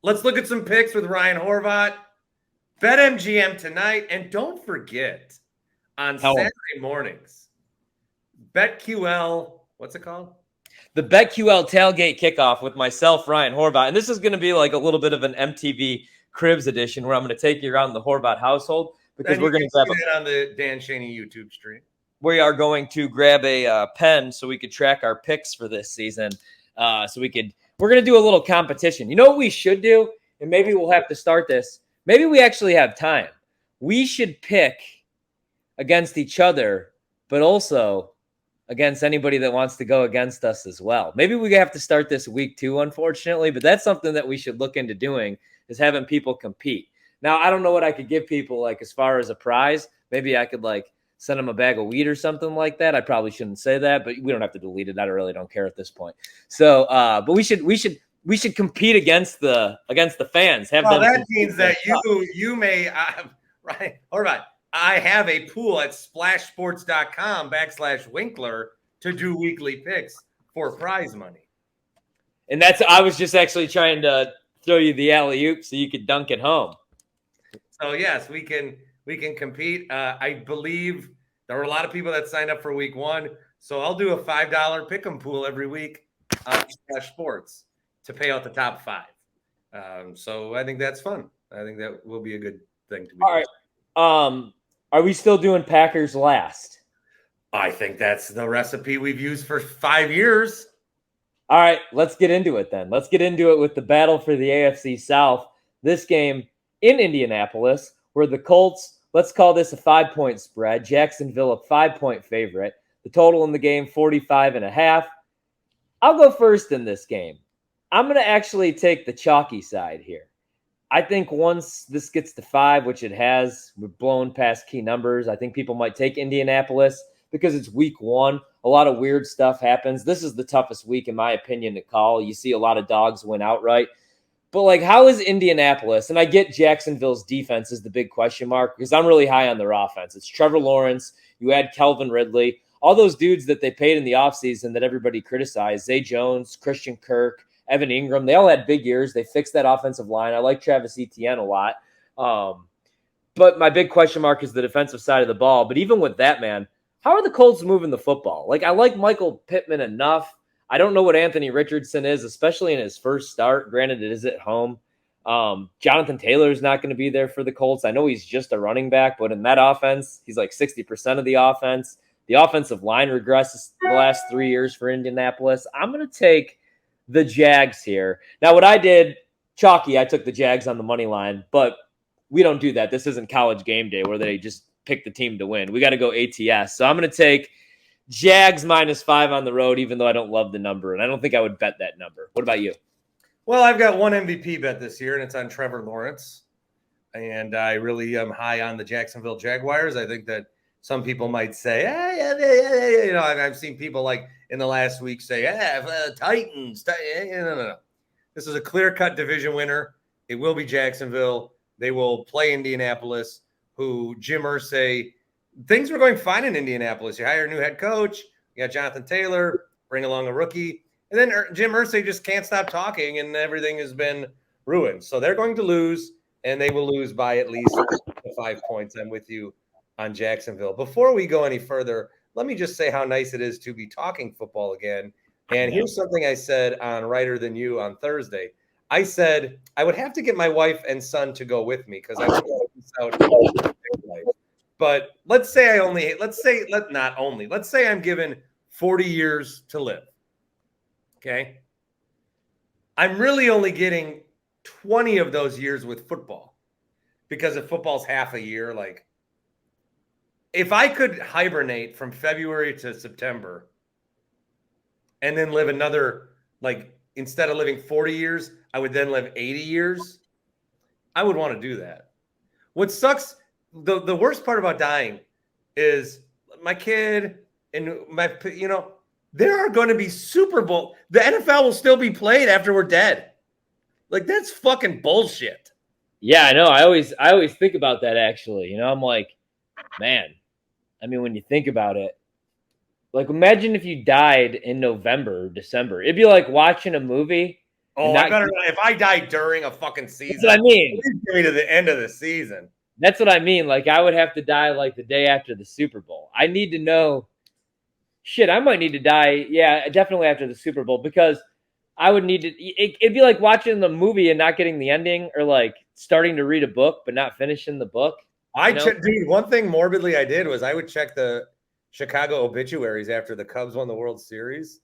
let's look at some picks with Ryan Horvat. BetMGM tonight. And don't forget, on Saturday mornings, BetQL, what's it called? The BetQL tailgate kickoff with myself, Ryan Horvat. And this is going to be like a little bit of an MTV Cribs edition where I'm going to take you around the Horvat household because we're going to grab it on the Dan Schani YouTube stream. We are going to grab a pen so we could track our picks for this season. We're going to do a little competition. You know what we should do? And maybe we'll have to start this. Maybe we actually have time. We should pick against each other, but also against anybody that wants to go against us as well. Maybe we have to start this week 2, unfortunately, but that's something that we should look into doing, is having people compete. Now, I don't know what I could give people, like, as far as a prize. Maybe I could, like, send them a bag of weed or something like that. I probably shouldn't say that, but we don't have to delete it. I really don't care at this point. So, but we should compete against the fans. That means that you may, right, all right. I have a pool at splashsports.com/Winkler to do weekly picks for prize money. And I was just actually trying to throw you the alley-oop so you could dunk it home. So yes, we can compete. I believe there were a lot of people that signed up for week 1. So I'll do a $5 pick'em pool every week on Splash Sports to pay out the top 5. So I think that's fun. I think that will be a good thing to be. All right. Are we still doing Packers last? I think that's the recipe we've used for 5 years. All right, let's get into it then. Let's get into it with the battle for the AFC South. This game in Indianapolis, where the Colts, let's call this a 5-point spread. Jacksonville, a 5-point favorite. The total in the game, 45.5. I'll go first in this game. I'm going to actually take the chalky side here. I think once this gets to 5, which it has, we're blown past key numbers. I think people might take Indianapolis because it's week 1. A lot of weird stuff happens. This is the toughest week, in my opinion, to call. You see a lot of dogs win outright. But, like, how is Indianapolis? And I get Jacksonville's defense is the big question mark because I'm really high on their offense. It's Trevor Lawrence. You add Kelvin Ridley. All those dudes that they paid in the offseason that everybody criticized, Zay Jones, Christian Kirk, Evan Ingram, they all had big years. They fixed that offensive line. I like Travis Etienne a lot. But my big question mark is the defensive side of the ball. But even with that, man, how are the Colts moving the football? Like, I like Michael Pittman enough. I don't know what Anthony Richardson is, especially in his first start. Granted, it is at home. Jonathan Taylor is not going to be there for the Colts. I know he's just a running back, but in that offense, he's like 60% of the offense. The offensive line regresses the last 3 years for Indianapolis. I'm going to take the Jags here. Now, what I did, chalky, I took the Jags on the money line, but we don't do that. This isn't College Game Day where they just pick the team to win. We got to go ATS. So I'm going to take Jags -5 on the road, even though I don't love the number, and I don't think I would bet that number. What about you? Well, I've got one MVP bet this year, and it's on Trevor Lawrence. And I really am high on the Jacksonville Jaguars. I think that some people might say, you know, I've seen people like in the last week say, Titans. No. This is a clear-cut division winner. It will be Jacksonville. They will play Indianapolis, who Jim Irsay, things were going fine in Indianapolis. You hire a new head coach. You got Jonathan Taylor, bring along a rookie. And then Jim Irsay just can't stop talking, and everything has been ruined. So they're going to lose, and they will lose by at least 5 points. I'm with you on Jacksonville. Before we go any further, let me just say how nice it is to be talking football again. And here's something I said on Writer Than You on Thursday. I said I would have to get my wife and son to go with me because I don't want to miss out. But let's say I'm given 40 years to live. Okay. I'm really only getting 20 of those years with football because if football's half a year, like if I could hibernate from February to September and then live another, like instead of living 40 years, I would then live 80 years. I would want to do that. What sucks, the worst part about dying is my kid and there are going to be Super Bowl. The NFL will still be played after we're dead. Like that's fucking bullshit. Yeah, I know. I always think about that actually. You know, I'm like, man, I mean, when you think about it, like imagine if you died in November or December. It'd be like watching a movie Oh, I better if I die during a fucking season. That's what I mean. Please give me to the end of the season. That's what I mean. Like, I would have to die like the day after the Super Bowl. I need to know. Shit, I might need to die. Yeah, definitely after the Super Bowl, because I would need to. It'd be like watching the movie and not getting the ending, or like starting to read a book but not finishing the book. Dude, one thing morbidly I did was I would check the Chicago obituaries after the Cubs won the World Series.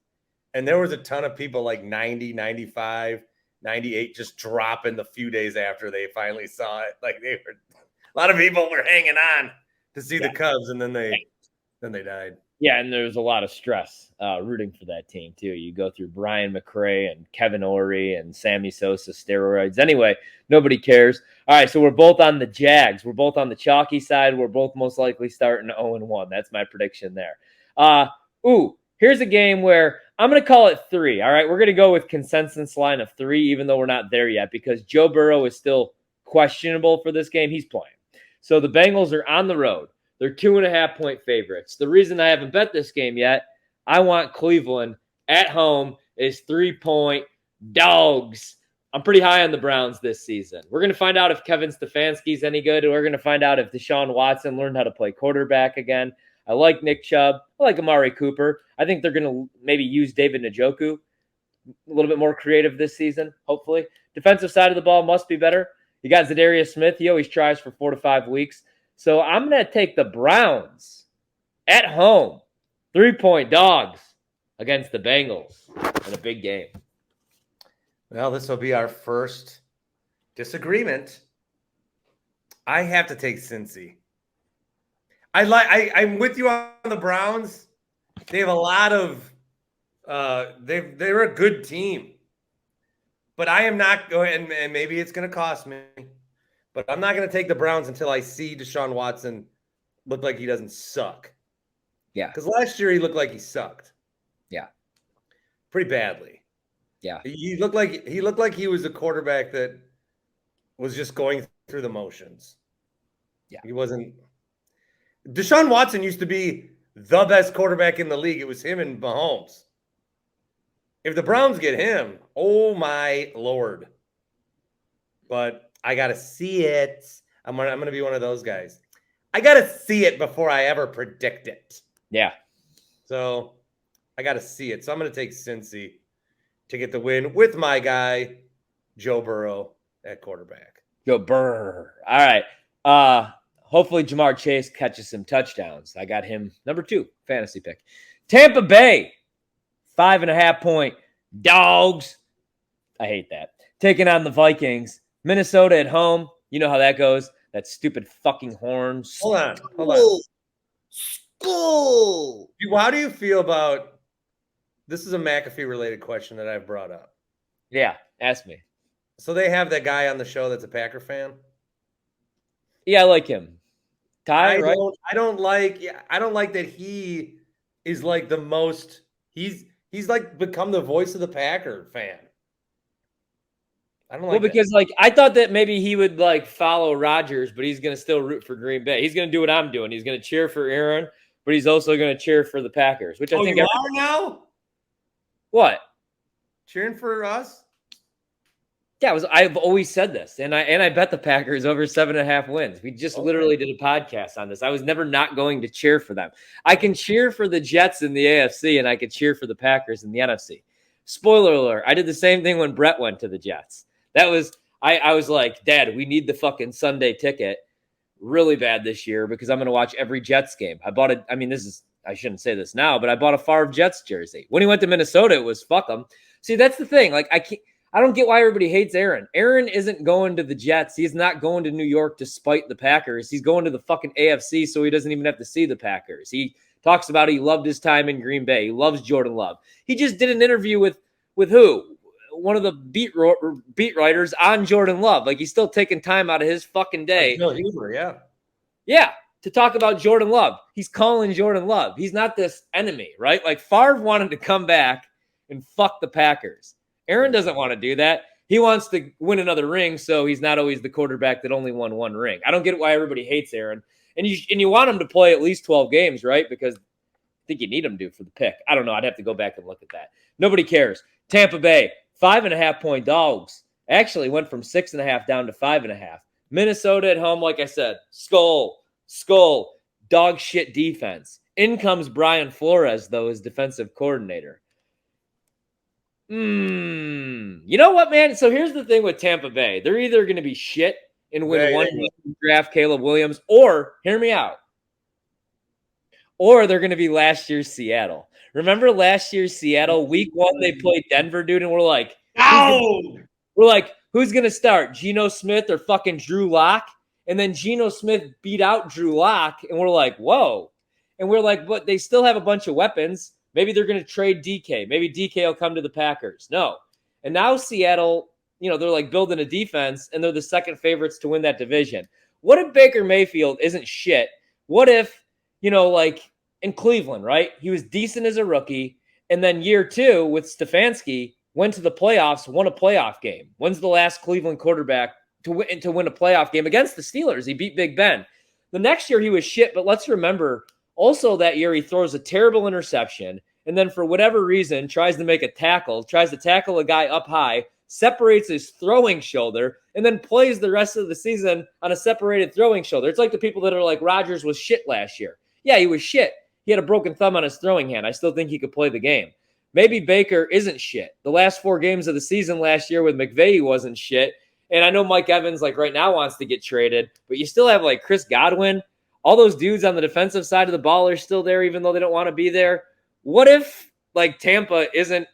And there was a ton of people like 90, 95, 98 just dropping the few days after they finally saw it. Like a lot of people were hanging on to see the Cubs, and then they died. Yeah, and there's a lot of stress rooting for that team too. You go through Brian McRae and Kevin Ory and Sammy Sosa steroids. Anyway, nobody cares. All right, so we're both on the Jags. We're both on the chalky side. We're both most likely starting 0-1. That's my prediction there. Here's a game where I'm going to call it 3. All right, we're going to go with consensus line of 3, even though we're not there yet, because Joe Burrow is still questionable for this game. He's playing. So the Bengals are on the road. They're 2.5-point favorites. The reason I haven't bet this game yet, I want Cleveland at home is 3-point dogs. I'm pretty high on the Browns this season. We're going to find out if Kevin Stefanski's any good. We're going to find out if Deshaun Watson learned how to play quarterback again. I like Nick Chubb. I like Amari Cooper. I think they're going to maybe use David Njoku a little bit more creative this season, hopefully. Defensive side of the ball must be better. You got Zadarius Smith. He always tries for 4 to 5 weeks. So I'm going to take the Browns at home, 3-point dogs against the Bengals in a big game. Well, this will be our first disagreement. I have to take Cincy. I'm with you on the Browns. They have a lot of they're a good team. But I am not going, and maybe it's going to cost me, but I'm not going to take the Browns until I see Deshaun Watson look like he doesn't suck. Yeah. Because last year he looked like he sucked. Yeah. Pretty badly. Yeah. He looked like he was a quarterback that was just going through the motions. Yeah. He wasn't. Deshaun Watson used to be the best quarterback in the league. It was him and Mahomes. If the Browns get him, oh my Lord. But I got to see it. I'm gonna be one of those guys. I got to see it before I ever predict it. Yeah. So I got to see it. So I'm going to take Cincy to get the win with my guy, Joe Burrow, at quarterback. Joe Burr. All right. Hopefully Jamar Chase catches some touchdowns. I got him number 2 fantasy pick. Tampa Bay, 5.5-point dogs. I hate that. Taking on the Vikings. Minnesota at home. You know how that goes. That stupid fucking horn. Hold on. School. How do you feel about this? Is a McAfee related question that I've brought up. Yeah, ask me. So they have that guy on the show that's a Packer fan. Yeah, I like him. Ty, right? I don't like that he is like the most. He's like become the voice of the Packer fan. I don't like. Well, because like I thought that maybe he would like follow Rodgers, but he's going to still root for Green Bay. He's going to do what I'm doing. He's going to cheer for Aaron, but he's also going to cheer for the Packers, which I think you are now. What? Cheering for us? Yeah, I've always said this, and I bet the Packers over 7.5 wins. We just literally did a podcast on this. I was never not going to cheer for them. I can cheer for the Jets in the AFC, and I could cheer for the Packers in the NFC. Spoiler alert, I did the same thing when Brett went to the Jets. That was I was like, Dad, we need the fucking Sunday ticket really bad this year because I'm going to watch every Jets game. I bought I shouldn't say this now, but I bought a Favre Jets jersey. When he went to Minnesota, it was fuck him. See, that's the thing. Like, I don't get why everybody hates Aaron. Aaron isn't going to the Jets. He's not going to New York to spite the Packers. He's going to the fucking AFC so he doesn't even have to see the Packers. He talks about he loved his time in Green Bay. He loves Jordan Love. He just did an interview with who? One of the beat writers on Jordan Love. Like, he's still taking time out of his fucking day. Bill Huber, yeah. Yeah, to talk about Jordan Love. He's calling Jordan Love. He's not this enemy, right? Like, Favre wanted to come back and fuck the Packers. Aaron doesn't want to do that. He wants to win another ring, so he's not always the quarterback that only won one ring. I don't get why everybody hates Aaron. And you want him to play at least 12 games, right? Because I think you need him to for the pick. I don't know. I'd have to go back and look at that. Nobody cares. Tampa Bay, 5.5-point dogs. Actually went from 6.5 down to 5.5. Minnesota at home, like I said, skull, dog shit defense. In comes Brian Flores, though, as defensive coordinator. You know what, man? So here's the thing with Tampa Bay. They're either going to be shit and win one game, draft Caleb Williams, or, hear me out, or they're going to be last year's Seattle. Remember last year's Seattle? Week 1, they played Denver, dude, and we're like, who's going to start? Geno Smith or fucking Drew Lock? And then Geno Smith beat out Drew Lock, and we're like, whoa. And we're like, but they still have a bunch of weapons. Maybe they're going to trade DK. Maybe DK will come to the Packers. No. And now Seattle, they're like building a defense, and they're the second favorites to win that division. What if Baker Mayfield isn't shit? What if, like in Cleveland, right? He was decent as a rookie, and then year 2 with Stefanski went to the playoffs, won a playoff game. When's the last Cleveland quarterback to win a playoff game against the Steelers? He beat Big Ben. The next year he was shit, but let's remember, also that year he throws a terrible interception, and then for whatever reason tries to tackle a guy up high, separates his throwing shoulder, and then plays the rest of the season on a separated throwing shoulder. It's like the people that are like, Rodgers was shit last year. Yeah, he was shit. He had a broken thumb on his throwing hand. I still think he could play the game. Maybe Baker isn't shit. The last 4 games of the season last year with McVay, he wasn't shit. And I know Mike Evans, like right now, wants to get traded, but you still have like Chris Godwin. All those dudes on the defensive side of the ball are still there, even though they don't want to be there. What if like Tampa isn't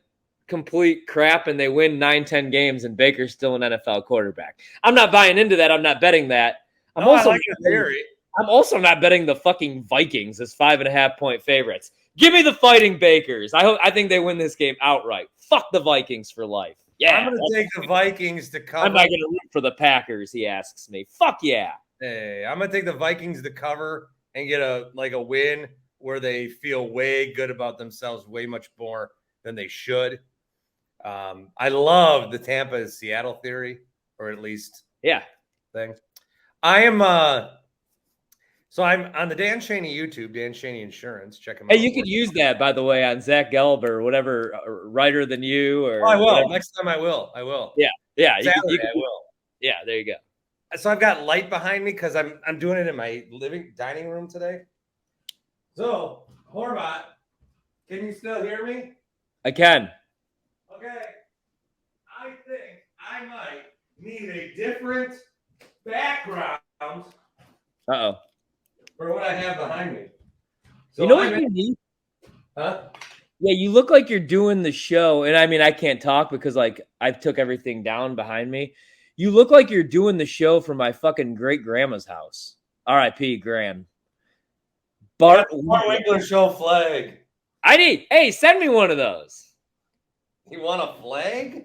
complete crap and they win 9-10 games and Baker's still an NFL quarterback? I'm not buying into that. I'm not betting that. I'm also not betting the fucking Vikings as 5.5-point favorites. Give me the Fighting Bakers. I think they win this game outright. Fuck the Vikings for life. Yeah, I'm going to take the Vikings to cover. I'm not going to root for the Packers, he asks me. Fuck yeah. Hey, I'm going to take the Vikings to cover and get a win where they feel way good about themselves, way much more than they should. I love the Tampa is Seattle theory, or at least thing. I'm on the Dan Schani YouTube, Dan Schani Insurance. Check him out. Hey, you could use that, by the way, on Zach Gelb or whatever, writer than you. Or I will. Whatever. Next time I will. Yeah. Saturday, I will. Yeah, there you go. So I've got light behind me because I'm doing it in my dining room today. So, Horvat, can you still hear me? I can. Okay. I think I might need a different background Uh-oh. for what I have behind me. So you know what you need? Huh? Yeah, you look like you're doing the show. And I mean, I can't talk because like I took everything down behind me. You look like you're doing the show from my fucking great grandma's house. R.I.P. Gran. Bart Winkler Show flag. Hey, send me one of those. You want a flag?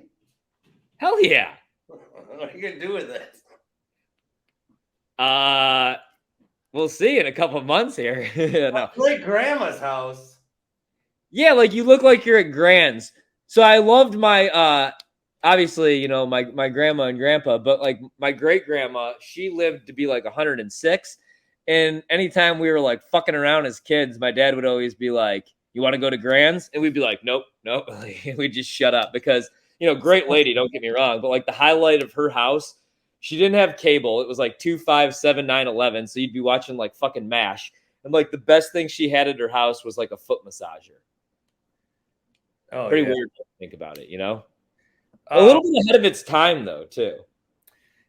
Hell yeah. What are you going to do with it? We'll see in a couple of months here. No. Great grandma's house. Yeah, like you look like you're at Grand's. So I loved my obviously, my grandma and grandpa, but like my great grandma, she lived to be like 106. And anytime we were like fucking around as kids, my dad would always be like, "You want to go to Grand's?" And we'd be like, "Nope." We'd just shut up because, great lady, don't get me wrong, but like the highlight of her house, she didn't have cable. It was like 2, 5, 7, 9, 11. So you'd be watching like fucking MASH. And like the best thing she had at her house was like a foot massager. Oh, pretty weird to think about it, A little bit ahead of its time, though, too.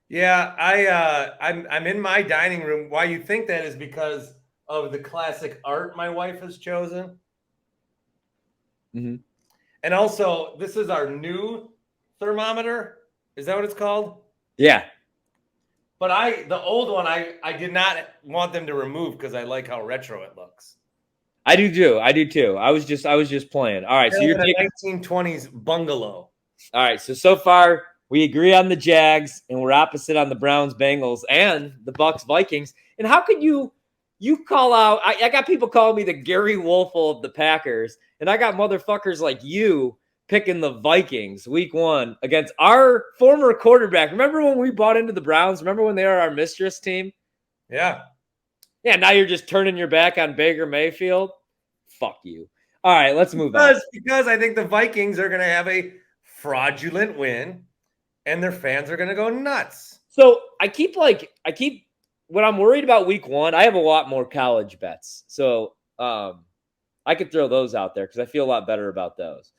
Yeah, I'm in my dining room. Why you think that is because of the classic art my wife has chosen. Mm-hmm. And also, this is our new thermometer. Is that what it's called? Yeah. But the old one, I did not want them to remove because I like how retro it looks. I do too. I was just playing. All right, so you're taking 1920s bungalow. All right, so far we agree on the Jags and we're opposite on the Browns, Bengals, and the Bucks, Vikings. And how could you call out? I got people calling me the Gary Wolfel of the Packers, and I got motherfuckers like you picking the Vikings week 1 against our former quarterback. Remember when we bought into the Browns? Remember when they were our mistress team? Yeah. Yeah, now you're just turning your back on Baker Mayfield? Fuck you. All right, let's move on. Because I think the Vikings are going to have a fraudulent win, and their fans are going to go nuts. So I keep when I'm worried about week one, I have a lot more college bets. So I could throw those out there because I feel a lot better about those.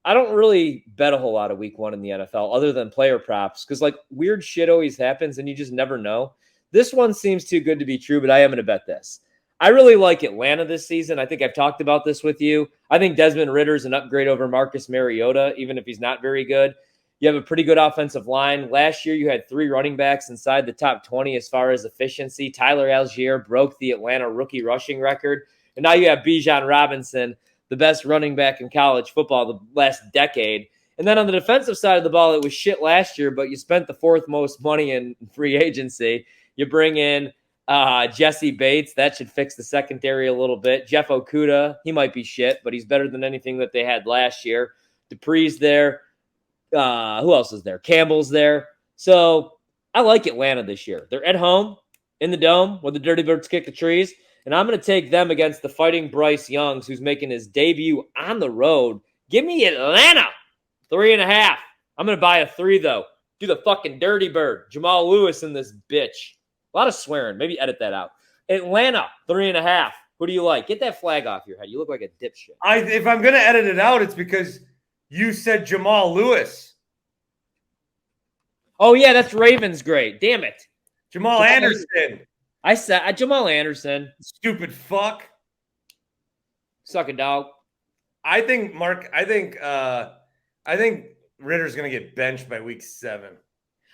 I don't really bet a whole lot of week one in the NFL other than player props because like weird shit always happens and you just never know. This one seems too good to be true, but I am going to bet this. I really like Atlanta this season. I think I've talked about this with you. I think Desmond Ritter's an upgrade over Marcus Mariota, even if he's not very good. You have a pretty good offensive line. Last year, you had 3 running backs inside the top 20 as far as efficiency. Tyler Algier broke the Atlanta rookie rushing record. And now you have Bijan Robinson, the best running back in college football the last decade. And then on the defensive side of the ball, it was shit last year, but you spent the 4th most money in free agency. You bring in Jesse Bates. That should fix the secondary a little bit. Jeff Okudah, he might be shit, but he's better than anything that they had last year. Dupree's there. Who else is there? Campbell's there. So I like Atlanta this year. They're at home in the Dome where the Dirty Birds kick the trees. And I'm going to take them against the Fighting Bryce Youngs, who's making his debut on the road. Give me Atlanta. 3.5. I'm going to buy a 3, though. Do the fucking Dirty Bird. Jamal Lewis in this bitch. A lot of swearing. Maybe edit that out. Atlanta, 3.5. Who do you like? Get that flag off your head. You look like a dipshit. If I'm going to edit it out, it's because you said Jamal Lewis. Oh, yeah, that's Ravens great. Damn it. Jamal Anderson. I said Jamal Anderson. Stupid fuck. Suck a dog. I think Ritter's going to get benched by week 7.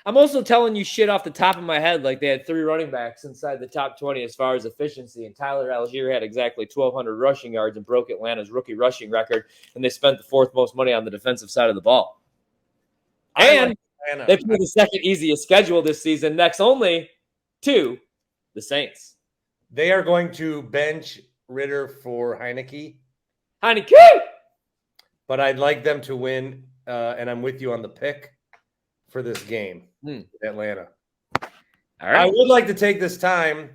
I'm also telling you shit off the top of my head like they had 3 running backs inside the top 20 as far as efficiency, and Tyler Algier had exactly 1,200 rushing yards and broke Atlanta's rookie rushing record, and they spent the 4th most money on the defensive side of the ball. And they play the second easiest schedule this season, next only to the Saints. They are going to bench Ritter for Heineke. But I'd like them to win, and I'm with you on the pick for this game, Atlanta. All right. I would like to take this time.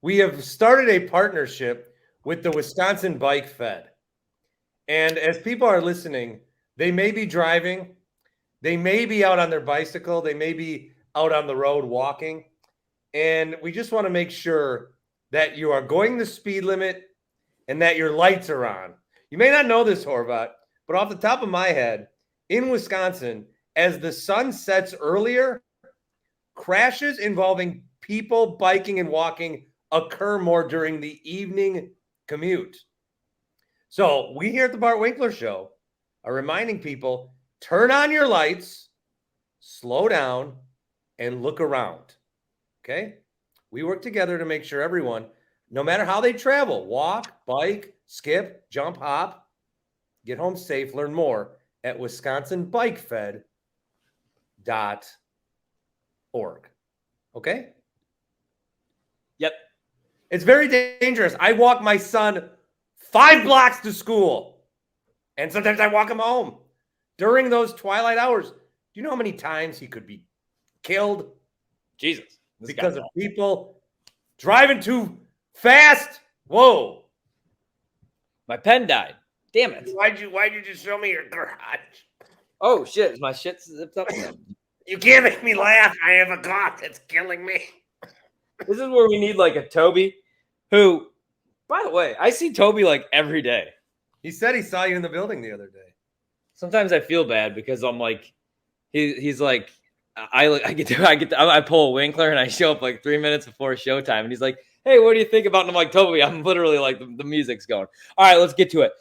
We have started a partnership with the Wisconsin Bike Fed. And as people are listening, they may be driving. They may be out on their bicycle. They may be out on the road walking. And we just want to make sure that you are going the speed limit and that your lights are on. You may not know this, Horvat, but off the top of my head, in Wisconsin, as the sun sets earlier, crashes involving people biking and walking occur more during the evening commute. So we here at the Bart Winkler Show are reminding people, turn on your lights, slow down, and look around. Okay? We work together to make sure everyone, no matter how they travel, walk, bike, skip, jump, hop, get home safe, learn more at wisconsinbikefed.org. Okay? Yep. It's very dangerous. I walk my son 5 blocks to school, and sometimes I walk him home. During those twilight hours, do you know how many times he could be killed? Jesus. Because of people driving too fast? Whoa. My pen died. Damn it. Why'd you just show me your garage? Oh, shit. Is my shit zipped up? You can't make me laugh. I have a cough that's killing me. This is where we need like a Toby who, by the way, I see Toby like every day. He said he saw you in the building the other day. Sometimes I feel bad because I'm like, he's like, I pull a Winkler and I show up like 3 minutes before showtime and he's like, hey, what do you think about? And I'm like, Toby, I'm literally like, the music's going. All right, let's get to it.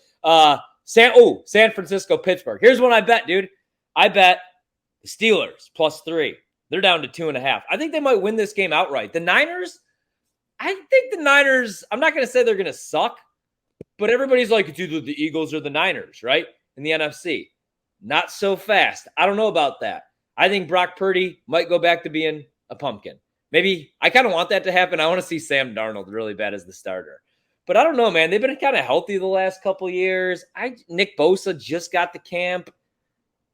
San Francisco, Pittsburgh. Here's one I bet, dude. I bet the Steelers +3. They're down to 2.5. I think they might win this game outright. The Niners, I'm not going to say they're going to suck, but everybody's like, it's either the Eagles or the Niners, right? In the NFC. Not so fast. I don't know about that. I think Brock Purdy might go back to being a pumpkin. Maybe I kind of want that to happen. I want to see Sam Darnold really bad as the starter. But I don't know, man. They've been kind of healthy the last couple of years. Nick Bosa just got to camp.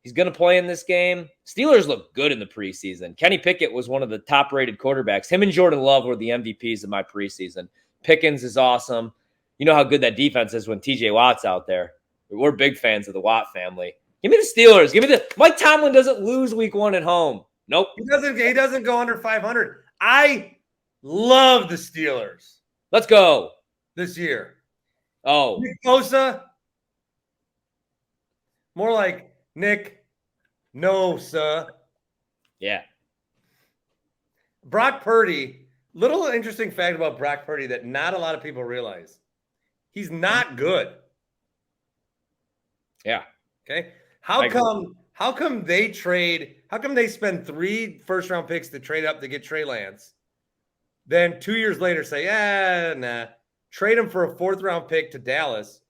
He's going to play in this game. Steelers look good in the preseason. Kenny Pickett was one of the top-rated quarterbacks. Him and Jordan Love were the MVPs of my preseason. Pickens is awesome. You know how good that defense is when TJ Watt's out there. We're big fans of the Watt family. Give me the Steelers. Give me the Mike Tomlin doesn't lose week 1 at home. Nope. He doesn't go under 500. I love the Steelers. Let's go. This year. Oh. Nick Bosa. More like Nick Nosa. Yeah. Brock Purdy. Little interesting fact about Brock Purdy that not a lot of people realize. He's not good. Yeah. Okay. How come they spend 3 first-round picks to trade up to get Trey Lance? Then 2 years later say, nah. Trade him for a 4th-round pick to Dallas.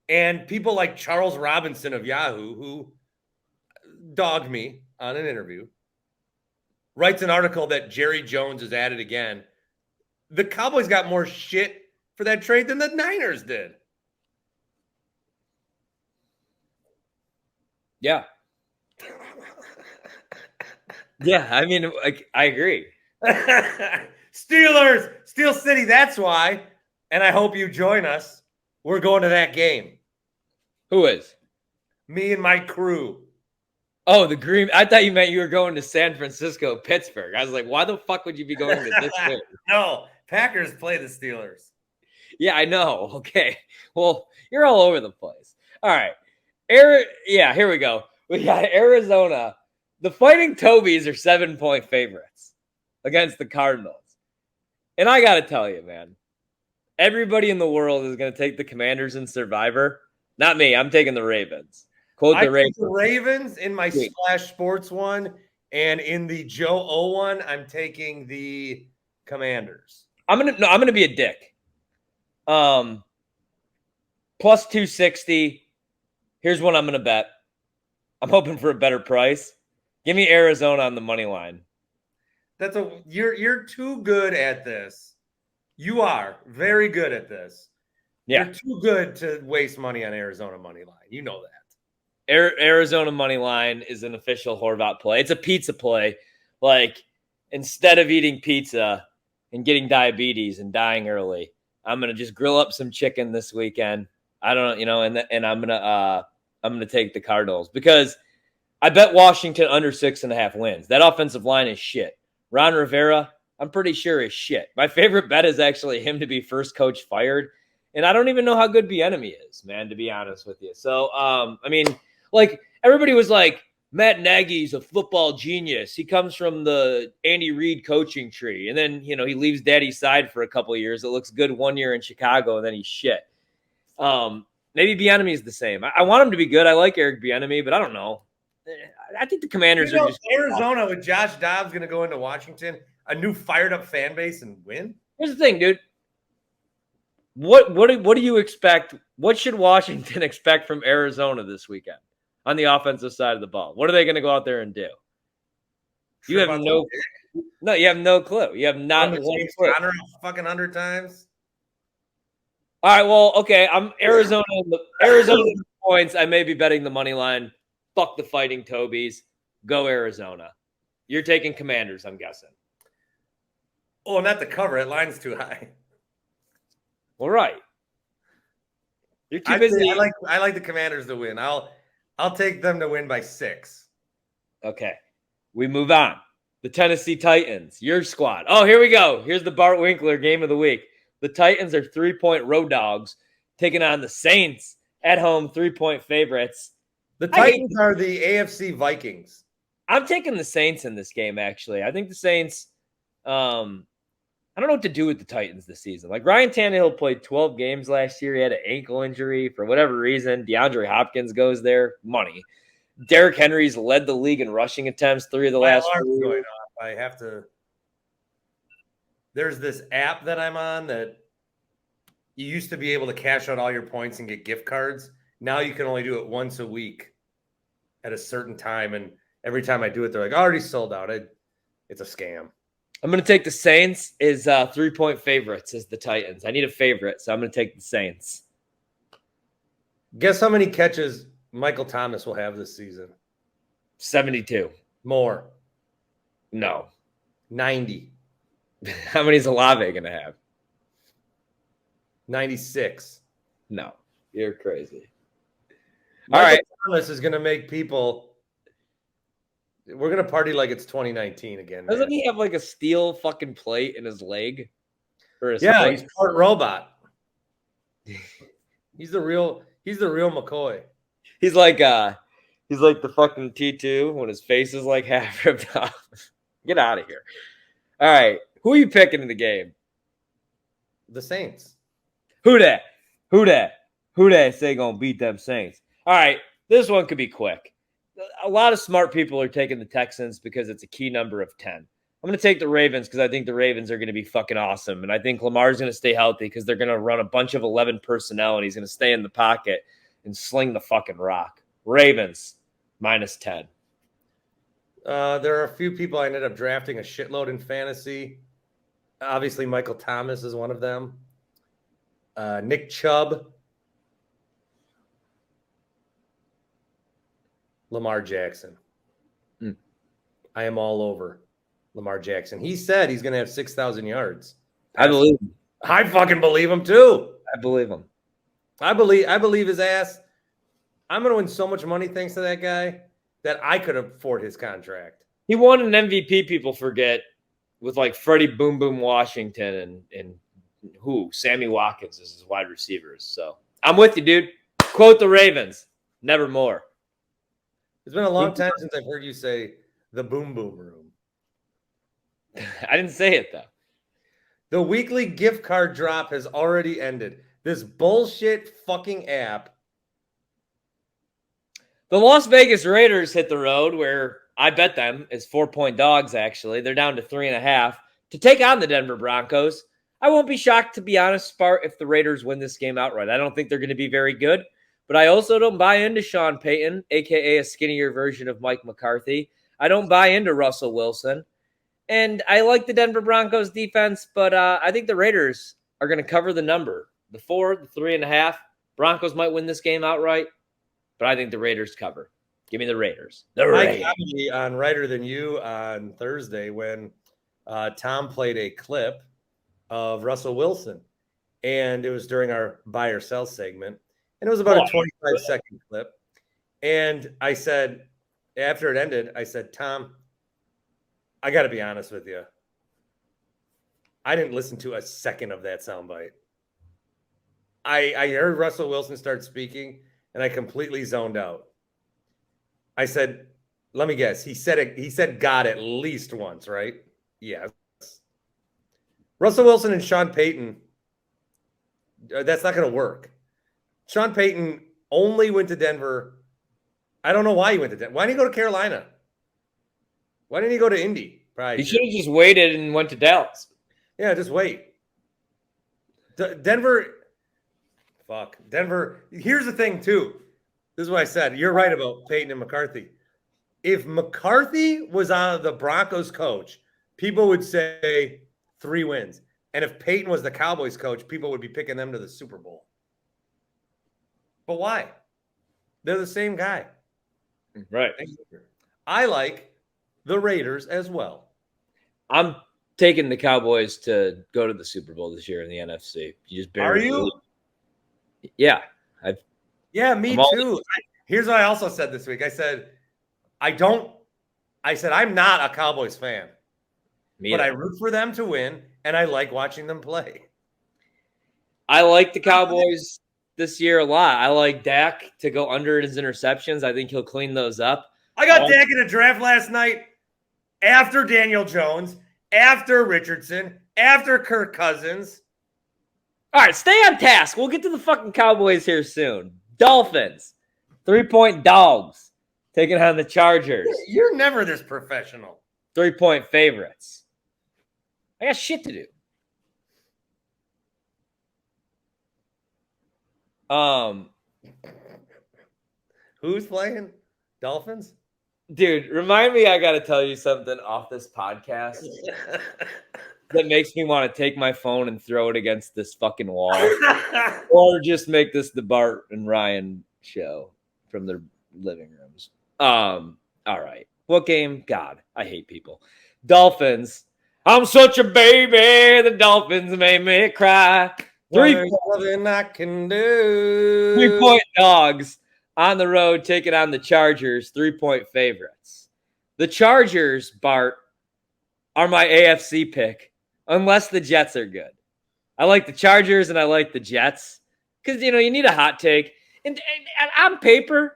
And people like Charles Robinson of Yahoo, who dogged me on an interview, writes an article that Jerry Jones is at it again. The Cowboys got more shit for that trade than the Niners did. Yeah. Yeah, I mean, I agree. Steelers, Steel City, that's why. And I hope you join us. We're going to that game. Who is? Me and my crew. Oh, the Green. I thought you meant you were going to San Francisco, Pittsburgh. I was like, why the fuck would you be going to this game? No, Packers play the Steelers. Yeah, I know. Okay. Well, you're all over the place. All right. Here we go. We got Arizona. The Fighting Tobies are 7-point favorites against the Cardinals. And I got to tell you, man, everybody in the world is going to take the Commanders in Survivor. Not me. I'm taking the Ravens. I took the Ravens in my Splash Sports one, and in the Joe O one, I'm taking the Commanders. I'm gonna be a dick. Plus 260. Here's what I'm gonna bet. I'm hoping for a better price. Give me Arizona on the money line. You're too good at this. You are very good at this. Yeah. You're too good to waste money on Arizona money line. You know that. Arizona money line is an official Horvat play. It's a pizza play. Like, instead of eating pizza and getting diabetes and dying early, I'm gonna just grill up some chicken this weekend. I don't, and I'm gonna take the Cardinals because I bet Washington under 6.5 wins. That offensive line is shit. Ron Rivera, I'm pretty sure is shit. My favorite bet is actually him to be first coach fired. And I don't even know how good Bieniemy is, man, to be honest with you. So, everybody was like, Matt Nagy's a football genius. He comes from the Andy Reid coaching tree. And then, he leaves daddy's side for a couple of years. It looks good 1 year in Chicago, and then he's shit. Maybe Bieniemy is the same. I want him to be good. I like Eric Bieniemy, but I don't know. I think the Commanders are just Arizona with Josh Dobbs going to go into Washington, a new fired up fan base, and win. Here's the thing, dude. What do you expect? What should Washington expect from Arizona this weekend on the offensive side of the ball? What are they going to go out there and do? You have no clue. You have not one clue. Fucking 100 times. All right, well, okay. I'm Arizona points. I may be betting the money line. Fuck the Fighting Tobies. Go Arizona. You're taking Commanders, I'm guessing. Oh, not the cover. That line's too high. All right. You're too busy. I like the Commanders to win. I'll take them to win by 6. Okay. We move on. The Tennessee Titans, your squad. Oh, here we go. Here's the Bart Winkler game of the week. The Titans are 3-point road dogs taking on the Saints at home, 3-point favorites. The Titans are the AFC Vikings. I'm taking the Saints in this game, actually. I think the Saints, I don't know what to do with the Titans this season. Like, Ryan Tannehill played 12 games last year. He had an ankle injury for whatever reason. DeAndre Hopkins goes there. Money. Derrick Henry's led the league in rushing attempts 3 of the last 4 years. Going off. I have to. There's this app that I'm on that you used to be able to cash out all your points and get gift cards. Now you can only do it once a week at a certain time. And every time I do it, they're like, already sold out. It's a scam. I'm going to take the Saints as 3-point favorites as the Titans. I need a favorite, so I'm going to take the Saints. Guess how many catches Michael Thomas will have this season? 72. More. No. 90. How many is Olave going to have? 96. No. You're crazy. All right. Thomas is going to make people. We're going to party like it's 2019 again. Man. Doesn't he have like a steel fucking plate in his leg? Or his Yeah, foot? he's part robot. He's the real McCoy. He's like the fucking T2 when his face is like half ripped off. Get out of here. All right. Who are you picking in the game? The Saints. Who that say gonna beat them Saints? All right. This one could be quick. A lot of smart people are taking the Texans because it's a key number of 10. I'm going to take the Ravens because I think the Ravens are going to be fucking awesome. And I think Lamar's going to stay healthy because they're going to run a bunch of 11 personnel and he's going to stay in the pocket and sling the fucking rock. Ravens, -10. There are a few people I ended up drafting a shitload in fantasy. Obviously, Michael Thomas is one of them. Nick Chubb. Lamar Jackson. I am all over Lamar Jackson. He said he's going to have 6,000 yards. I believe him. I fucking believe him too. I believe him. I believe his ass. I'm going to win so much money thanks to that guy that I could afford his contract. He won an MVP, people forget, with like Freddie Boom Boom Washington and Sammy Watkins as his wide receivers. So I'm with you, dude. Quote the Ravens. Nevermore. It's been a long time since I've heard you say the boom boom room. I didn't say it, though. The weekly gift card drop has already ended. This bullshit fucking app. The Las Vegas Raiders hit the road where I bet them is 4-point dogs, actually. They're down to 3.5 to take on the Denver Broncos. I won't be shocked, to be honest, Spart, if the Raiders win this game outright. I don't think they're going to be very good. But I also don't buy into Sean Payton, a.k.a. a skinnier version of Mike McCarthy. I don't buy into Russell Wilson. And I like the Denver Broncos defense, but I think the Raiders are going to cover the number. The 4, the 3.5. Broncos might win this game outright, but I think the Raiders cover. Give me the Raiders. The Raiders. I got on Writer Than You on Thursday when Tom played a clip of Russell Wilson. And it was during our buy or sell segment. And it was about a 25-second clip. And I said, after it ended, I said, Tom, I got to be honest with you. I didn't listen to a second of that soundbite. I heard Russell Wilson start speaking, and I completely zoned out. I said, let me guess. He said God at least once, right? Yes. Russell Wilson and Sean Payton, that's not going to work. Sean Payton only went to Denver. I don't know why he went to Denver. Why didn't he go to Carolina? Why didn't he go to Indy? Probably he should have just waited and went to Dallas. Yeah, just wait. Denver. Here's the thing, too. This is what I said. You're right about Payton and McCarthy. If McCarthy was on the Broncos coach, people would say 3 wins. And if Payton was the Cowboys coach, people would be picking them to the Super Bowl. But why? They're the same guy. Right. I like the Raiders as well. I'm taking the Cowboys to go to the Super Bowl this year in the NFC. You just Are you? Yeah. Yeah, me too. Here's what I also said this week. I said, I'm not a Cowboys fan. But I root for them to win, and I like watching them play. I like the Cowboys this year a lot. I like Dak to go under his interceptions. I think he'll clean those up. I got Dak in a draft last night after Daniel Jones, after Richardson, after Kirk Cousins. All right, stay on task. We'll get to the fucking Cowboys here soon. Dolphins, 3-point dogs, taking on the Chargers. You're never this professional. 3-point favorites. I got shit to do. Who's playing? Dolphins? Dude, remind me I got to tell you something off this podcast that makes me want to take my phone and throw it against this fucking wall. Or just make this the Bart and Ryan show from their living rooms. All right. What game? God, I hate people. Dolphins. I'm such a baby. The Dolphins made me cry. 3 Nothing I can do. 3-point dogs on the road taking on the Chargers, 3-point favorites. The Chargers, Bart, are my AFC pick, unless the Jets are good. I like the Chargers and I like the Jets because, you need a hot take. And on paper,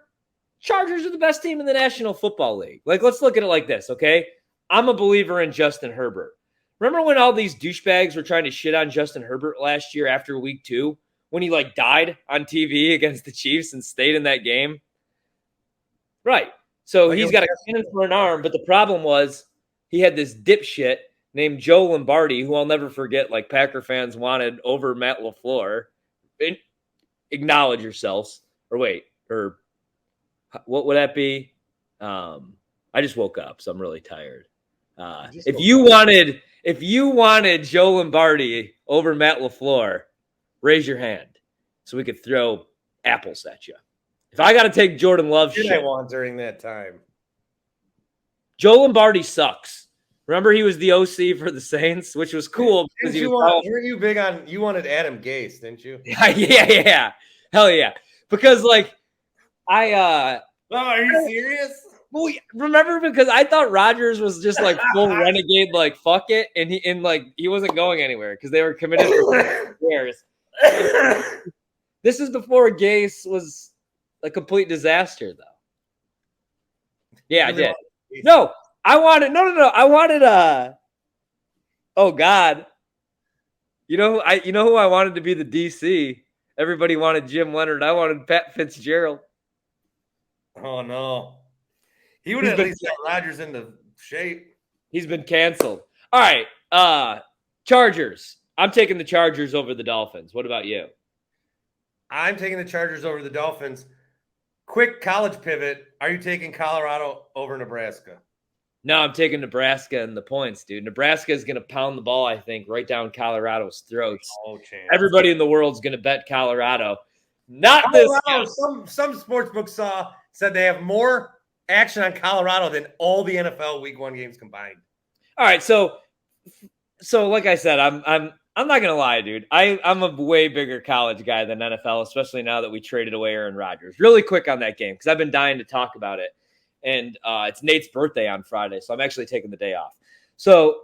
Chargers are the best team in the National Football League. Let's look at it like this, okay? I'm a believer in Justin Herbert. Remember when all these douchebags were trying to shit on Justin Herbert last year after week 2 when he died on TV against the Chiefs and stayed in that game? Right. So he's got a cannon for an arm, but the problem was he had this dipshit named Joe Lombardi, who I'll never forget, Packer fans wanted over Matt LaFleur. Acknowledge yourselves. Or what would that be? I just woke up, so I'm really tired. If you wanted Joe Lombardi over Matt LaFleur, raise your hand so we could throw apples at you. If I got to take Jordan Love's shit, I want during that time. Joe Lombardi sucks. Remember, he was the OC for the Saints, which was cool because weren't you big on? You wanted Adam Gase, didn't you? Yeah, hell yeah. Because are you serious? Well, remember, because I thought Rodgers was just full renegade, fuck it, and he wasn't going anywhere because they were committed to years. This is before Gase was a complete disaster, though. Yeah, I did. No, I wanted I wanted oh God. You know who I wanted to be the DC? Everybody wanted Jim Leonard. I wanted Pat Fitzgerald. Oh no. He would at least get Rodgers into shape. He's been canceled. All right. Chargers. I'm taking the Chargers over the Dolphins. What about you? I'm taking the Chargers over the Dolphins. Quick college pivot. Are you taking Colorado over Nebraska? No, I'm taking Nebraska and the points, dude. Nebraska is going to pound the ball, I think, right down Colorado's throats. Oh, chance. Everybody in the world's going to bet Colorado. Not Colorado, this. Some sportsbooks said they have more action on Colorado than all the NFL Week 1 games combined. All right, so like I said, I'm not gonna lie, dude. I'm a way bigger college guy than NFL, especially now that we traded away Aaron Rodgers. Really quick on that game because I've been dying to talk about it, and it's Nate's birthday on Friday, so I'm actually taking the day off. So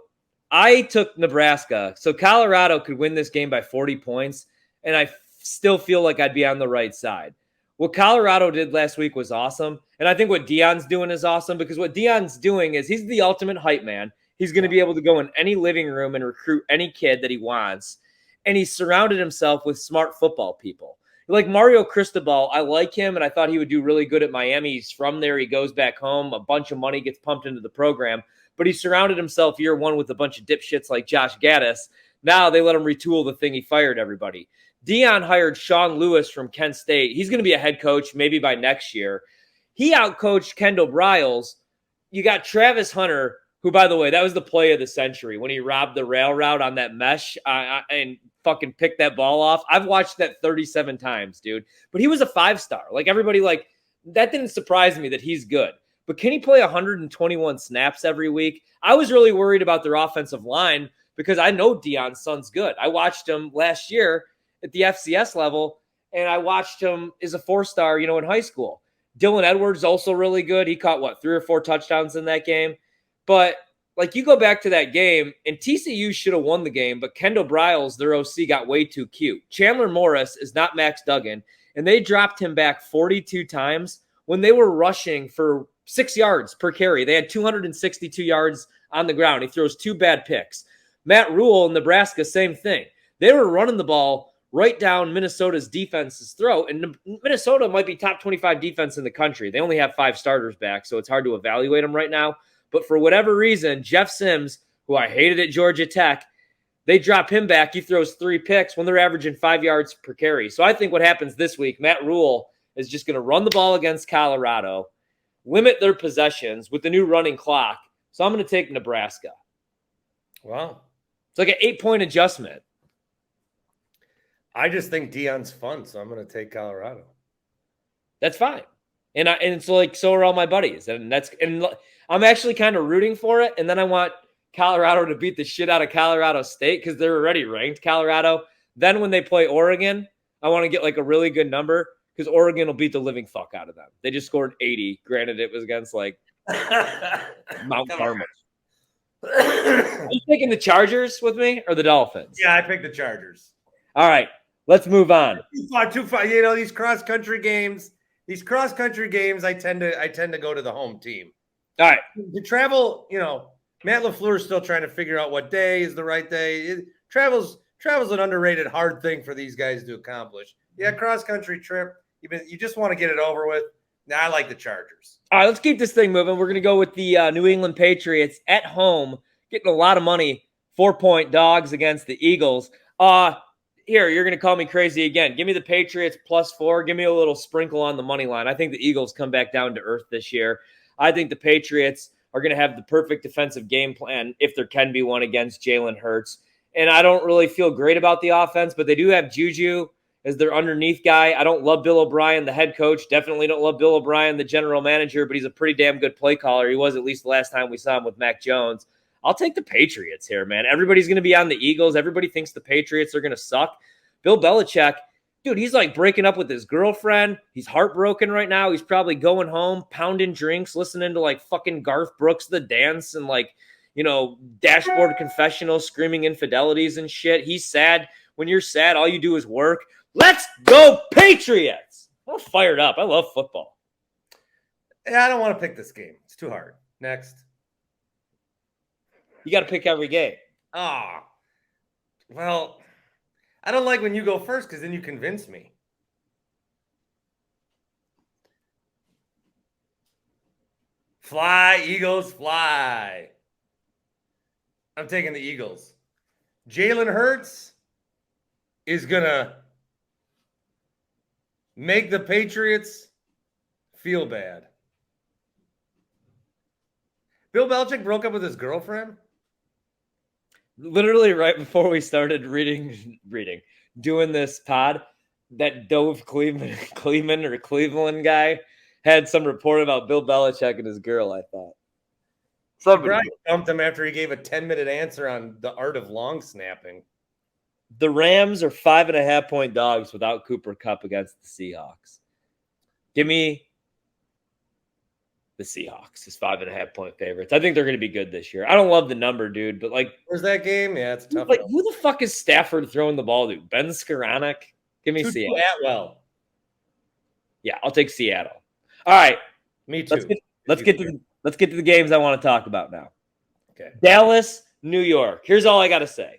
I took Nebraska, so Colorado could win this game by 40 points, and I still feel like I'd be on the right side. What Colorado did last week was awesome. And I think what Deion's doing is awesome because what Deion's doing is he's the ultimate hype man. He's going to be able to go in any living room and recruit any kid that he wants. And he's surrounded himself with smart football people. Like Mario Cristobal, I like him, and I thought he would do really good at Miami. He's from there. He goes back home. A bunch of money gets pumped into the program. But he surrounded himself year one with a bunch of dipshits like Josh Gaddis. Now they let him retool the thing. He fired everybody. Deion hired Sean Lewis from Kent State. He's going to be a head coach maybe by next year. He outcoached Kendall Briles. You got Travis Hunter, who, by the way, that was the play of the century when he robbed the rail route on that mesh and fucking picked that ball off. I've watched that 37 times, dude. But he was a 5-star. Everybody, that didn't surprise me that he's good. But can he play 121 snaps every week? I was really worried about their offensive line because I know Deion's son's good. I watched him last year at the FCS level, and I watched him as a 4-star, in high school. Dylan Edwards also really good. He caught, 3 or 4 touchdowns in that game. But, you go back to that game, and TCU should have won the game, but Kendall Briles, their OC, got way too cute. Chandler Morris is not Max Duggan, and they dropped him back 42 times when they were rushing for 6 yards per carry. They had 262 yards on the ground. He throws 2 bad picks. Matt Rule in Nebraska, same thing. They were running the ball right down Minnesota's defense's throat. And Minnesota might be top 25 defense in the country. They only have 5 starters back, so it's hard to evaluate them right now. But for whatever reason, Jeff Sims, who I hated at Georgia Tech, they drop him back. He throws 3 picks when they're averaging 5 yards per carry. So I think what happens this week, Matt Rule is just going to run the ball against Colorado, limit their possessions with the new running clock. So I'm going to take Nebraska. Wow. It's like an 8-point adjustment. I just think Deion's fun, so I'm going to take Colorado. That's fine. And it's so are all my buddies. And I'm actually kind of rooting for it. And then I want Colorado to beat the shit out of Colorado State because they're already ranked, Colorado. Then when they play Oregon, I want to get a really good number because Oregon will beat the living fuck out of them. They just scored 80. Granted, it was against like Mount Carmel. Are you taking the Chargers with me or the Dolphins? Yeah, I picked the Chargers. All right, let's move on. Too far. You know, these cross country games, I tend to go to the home team. All right. To travel, you know, Matt LaFleur is still trying to figure out what day is the right day. Travel's an underrated hard thing for these guys to accomplish. Yeah, cross country trip. You just want to get it over with. Now I like the Chargers. All right, let's keep this thing moving. We're going to go with the New England Patriots at home, getting a lot of money, 4-point dogs against the Eagles. Here, you're going to call me crazy again. Give me the Patriots +4. Give me a little sprinkle on the money line. I think the Eagles come back down to earth this year. I think the Patriots are going to have the perfect defensive game plan, if there can be one, against Jalen Hurts. And I don't really feel great about the offense, but they do have Juju as their underneath guy. I don't love Bill O'Brien, the head coach. Definitely don't love Bill O'Brien, the general manager, but he's a pretty damn good play caller. He was at least the last time we saw him with Mac Jones. I'll take the Patriots here, man. Everybody's going to be on the Eagles. Everybody thinks the Patriots are going to suck. Bill Belichick, dude, he's like breaking up with his girlfriend. He's heartbroken right now. He's probably going home, pounding drinks, listening to like fucking Garth Brooks, The Dance, and like, you know, Dashboard Confessional, screaming infidelities and shit. He's sad. When you're sad, all you do is work. Let's go Patriots! I'm fired up. I love football. Yeah, I don't want to pick this game. It's too hard. Next. You got to pick every game. Well, I don't like when you go first because then you convince me. Fly, Eagles, fly. I'm taking the Eagles. Jalen Hurts is going to make the Patriots feel bad. Bill Belichick broke up with his girlfriend? Literally right before we started doing this pod, that Dove Cleveland guy had some report about Bill Belichick and his girl, I thought. Somebody dumped him after he gave a 10-minute answer on the art of long snapping. The Rams are 5.5-point dogs without Cooper Kupp against the Seahawks. Give me the Seahawks as 5.5-point favorites. I think they're going to be good this year. I don't love the number, dude, but like, where's that game? Yeah, it's tough. Like, who the fuck is Stafford throwing the ball to? Ben Skoranek? Give me Seattle. Atwell. Yeah, I'll take Seattle. All right, me too. Let's get to the games I want to talk about now. Okay. Dallas, New York. Here's all I got to say.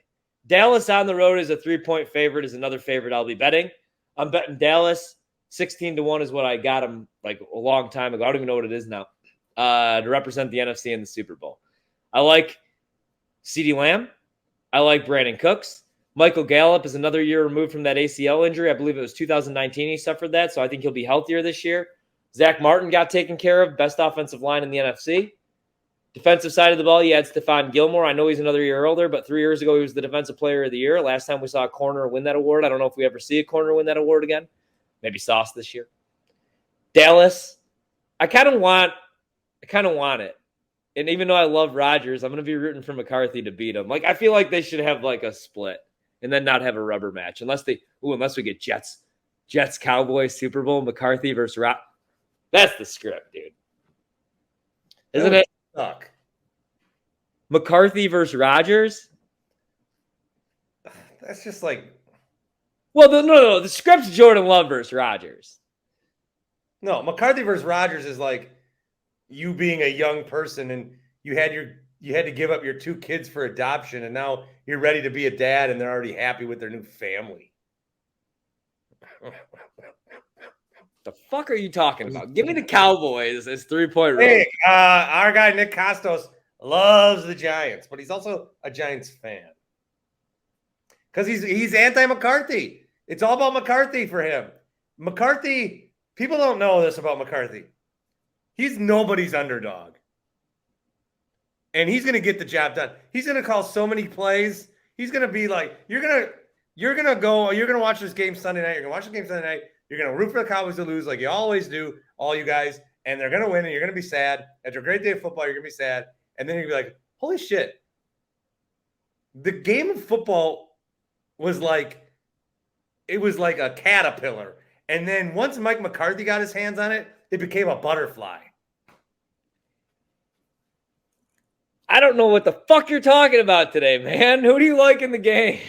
Dallas on the road is a 3-point favorite, is another favorite I'll be betting. I'm betting Dallas 16-1 is what I got them like a long time ago. I don't even know what it is now, to represent the NFC in the Super Bowl. I like CeeDee Lamb. I like Brandon Cooks. Michael Gallup is another year removed from that ACL injury. I believe it was 2019 he suffered that, so I think he'll be healthier this year. Zach Martin got taken care of, best offensive line in the NFC. Defensive side of the ball, you had Stephon Gilmore. I know he's another year older, but 3 years ago he was the Defensive Player of the Year. Last time we saw a corner win that award. I don't know if we ever see a corner win that award again. Maybe Sauce this year. Dallas, I kind of want it. And even though I love Rodgers, I'm going to be rooting for McCarthy to beat him. Like, I feel like they should have like a split and then not have a rubber match unless we get Jets, Cowboys, Super Bowl, McCarthy versus Rodgers. That's the script, dude. Isn't it? Suck. McCarthy versus Rodgers? That's just like... Well, no. The script's Jordan Love versus Rodgers. No, McCarthy versus Rodgers is like you being a young person and you had to give up your 2 kids for adoption and now you're ready to be a dad and they're already happy with their new family. The fuck are you talking about? Give me the Cowboys as 3-point road. Hey, our guy Nick Costos loves the Giants, but he's also a Giants fan. Because he's anti-McCarthy. It's all about McCarthy for him. McCarthy, people don't know this about McCarthy. He's nobody's underdog. And he's going to get the job done. He's going to call so many plays. He's going to be like, you're going to watch this game Sunday night. You're going to watch the game Sunday night. You're going to root for the Cowboys to lose like you always do, all you guys. And they're going to win and you're going to be sad. After a great day of football, you're going to be sad. And then you're going to be like, holy shit. The game of football was like a caterpillar. And then once Mike McCarthy got his hands on it, it became a butterfly. I don't know what the fuck you're talking about today, man. Who do you like in the game?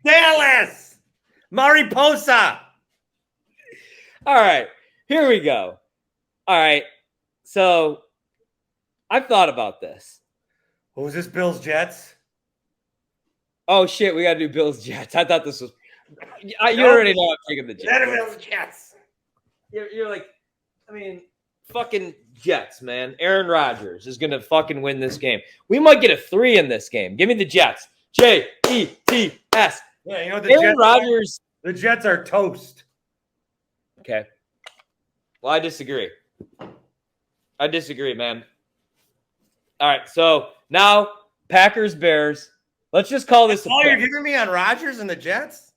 Dallas! Mariposa! All right, here we go. All right, so I've thought about this. What was this, Bills Jets? Oh, shit, we got to do Bills Jets. I thought this was – you already know I'm taking the Jets. Bills Jets. You're like, I mean, fucking Jets, man. Aaron Rodgers is going to fucking win this game. We might get a 3 in this game. Give me the Jets. Jets. Yeah, you know what the Aaron Jets Rodgers. The Jets are toast. Okay. Well, I disagree. Man. All right, so now Packers-Bears. Let's just call this all you're giving me on Rodgers and the Jets?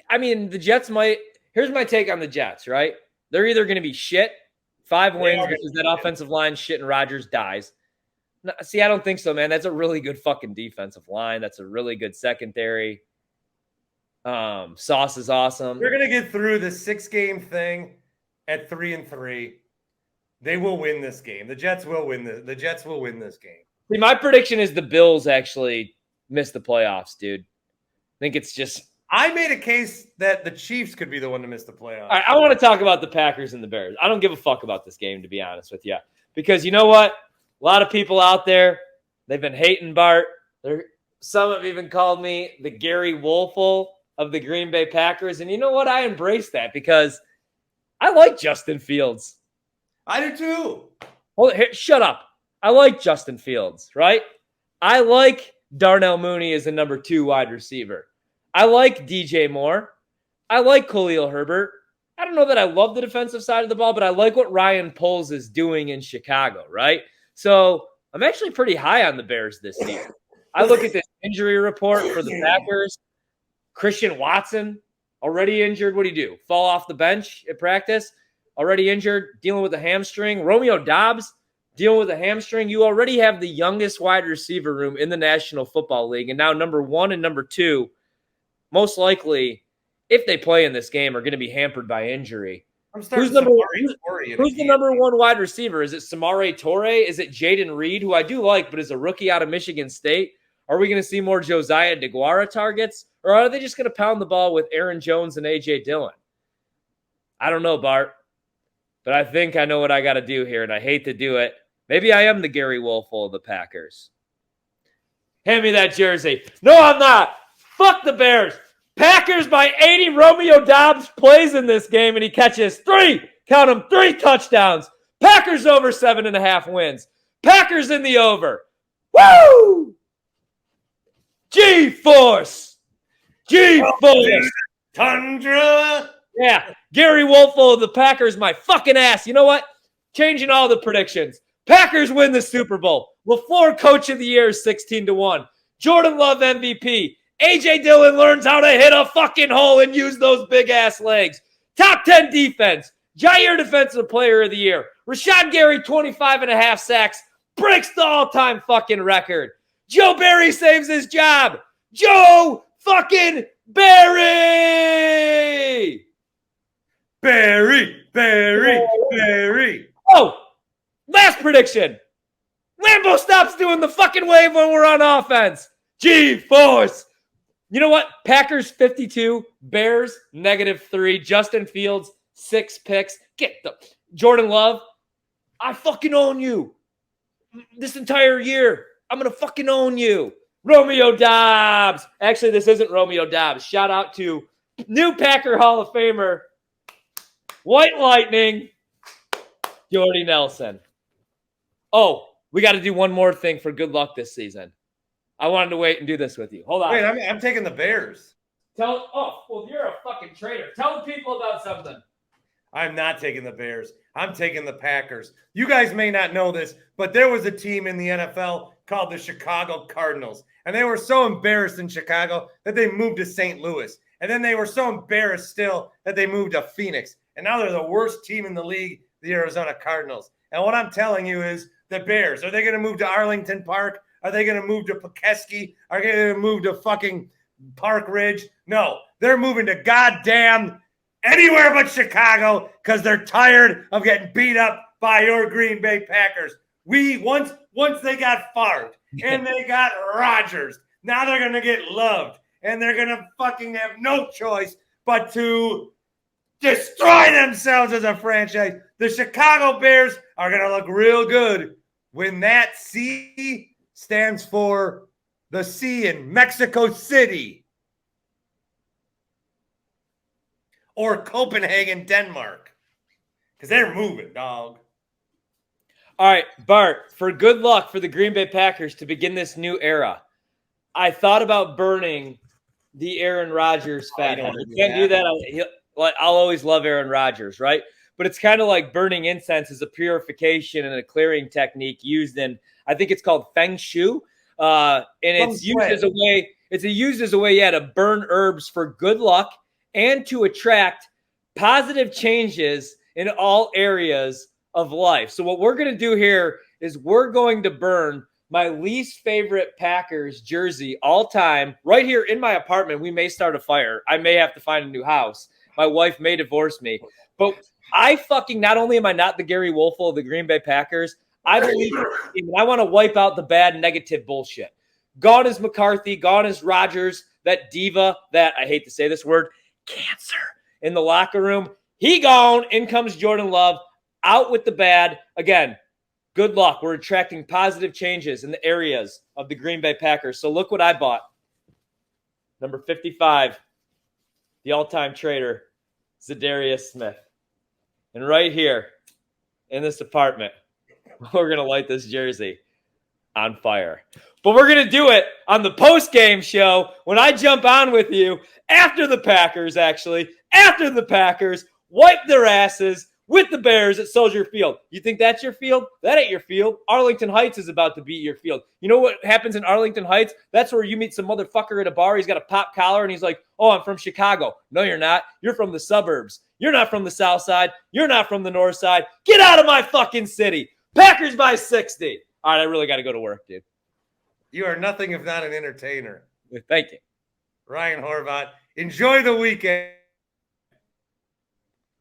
I mean, the Jets might – here's my take on the Jets, right? They're either going to be shit, 5 wins because that offensive line shit and Rodgers dies. No, see, I don't think so, man. That's a really good fucking defensive line. That's a really good secondary. Sauce is awesome. They're going to get through the 6-game thing at 3-3. They will win this game. The Jets will win the Jets will win this game. See, my prediction is the Bills actually miss the playoffs, dude. I think it's just – I made a case that the Chiefs could be the one to miss the playoffs. All right, I want to talk about the Packers and the Bears. I don't give a fuck about this game, to be honest with you. Because you know what? A lot of people out there, they've been hating Bart. Some have even called me the Gary Wolfel of the Green Bay Packers. And you know what? I embrace that because I like Justin Fields. I do too. Hold it, shut up. I like Justin Fields, right? I like Darnell Mooney as a number 2 wide receiver. I like DJ Moore. I like Khalil Herbert. I don't know that I love the defensive side of the ball, but I like what Ryan Poles is doing in Chicago, right? So I'm actually pretty high on the Bears this season. I look at this injury report for the Packers. Christian Watson, already injured. What do? Fall off the bench at practice? Already injured, dealing with a hamstring. Romeo Doubs, dealing with a hamstring. You already have the youngest wide receiver room in the National Football League. And now number 1 and number 2, most likely, if they play in this game, are going to be hampered by injury. Who's the number 1 wide receiver? Is it Samare Torre? Is it Jaden Reed, who I do like, but is a rookie out of Michigan State? Are we going to see more Josiah DeGuara targets? Or are they just going to pound the ball with Aaron Jones and A.J. Dillon? I don't know, Bart. But I think I know what I got to do here, and I hate to do it. Maybe I am the Gary Wolfel of the Packers. Hand me that jersey. No, I'm not. Fuck the Bears. Packers by 80. Romeo Doubs plays in this game, and he catches 3. Count them, 3 touchdowns. Packers over 7.5 wins. Packers in the over. Woo! G-Force. G-Force. Tundra. Yeah, Gary Wolfel of the Packers, my fucking ass. You know what? Changing all the predictions. Packers win the Super Bowl. LaFleur Coach of the Year is 16-1. Jordan Love MVP. A.J. Dillon learns how to hit a fucking hole and use those big-ass legs. Top 10 defense. Jair Defensive Player of the Year. Rashad Gary, 25.5 sacks. Breaks the all-time fucking record. Joe Barry saves his job. Joe fucking Barry! Barry. Oh, last prediction. Lambeau stops doing the fucking wave when we're on offense. G-Force. You know what? Packers 52, Bears -3. Justin Fields 6 picks. Jordan Love. I fucking own you. This entire year, I'm going to fucking own you. Romeo Doubs. Actually, this isn't Romeo Doubs. Shout out to new Packer Hall of Famer, White Lightning, Jordy Nelson. Oh, we got to do one more thing for good luck this season. I wanted to wait and do this with you. Hold on. Wait, I'm taking the Bears. Well, you're a fucking traitor. Tell the people about something. I'm not taking the Bears. I'm taking the Packers. You guys may not know this, but there was a team in the NFL called the Chicago Cardinals. And they were so embarrassed in Chicago that they moved to St. Louis. And then they were so embarrassed still that they moved to Phoenix. And now they're the worst team in the league, the Arizona Cardinals. And what I'm telling you is the Bears, are they going to move to Arlington Park? Are they going to move to Poughkeepsie? Are they going to move to fucking Park Ridge? No, They're moving to goddamn anywhere but Chicago because they're tired of getting beat up by your Green Bay Packers. Once they got Favre and they got Rodgers, now they're going to get loved, and they're going to fucking have no choice but to destroy themselves as a franchise. The Chicago Bears are going to look real good when that C stands for the C in Mexico City or Copenhagen, Denmark, because they're moving, dog. All right, Bart, for good luck for the Green Bay Packers to begin this new era, I thought about burning the Aaron Rodgers fathead. You can't do that. I'll always love Aaron Rodgers, right? But it's kind of like burning incense as a purification and a clearing technique used in, I think it's called Feng Shui. And it's used as a way, to burn herbs for good luck and to attract positive changes in all areas of life. So what we're going to do here is we're going to burn my least favorite Packers jersey all time right here in my apartment. We may start a fire. I may have to find a new house. My wife may divorce me. But not only am I not the Gary Wolfel of the Green Bay Packers, I believe I want to wipe out the bad negative bullshit. Gone is McCarthy. Gone is Rodgers, that diva, that, I hate to say this word, cancer in the locker room. He gone. In comes Jordan Love. Out with the bad. Again, good luck. We're attracting positive changes in the areas of the Green Bay Packers. So look what I bought. Number 55, the all-time trader, Zadarius Smith. And right here in this apartment, we're going to light this jersey on fire. But we're going to do it on the post-game show when I jump on with you after the Packers wipe their asses with the Bears at Soldier Field. You think that's your field? That ain't your field. Arlington Heights is about to be your field. You know what happens in Arlington Heights? That's where you meet some motherfucker at a bar. He's got a pop collar, and he's like, oh, I'm from Chicago. No, you're not. You're from the suburbs. You're not from the south side. You're not from the north side. Get out of my fucking city. Packers by 60. All right, I really got to go to work, dude. You are nothing if not an entertainer. Thank you. Ryan Horvat. Enjoy the weekend.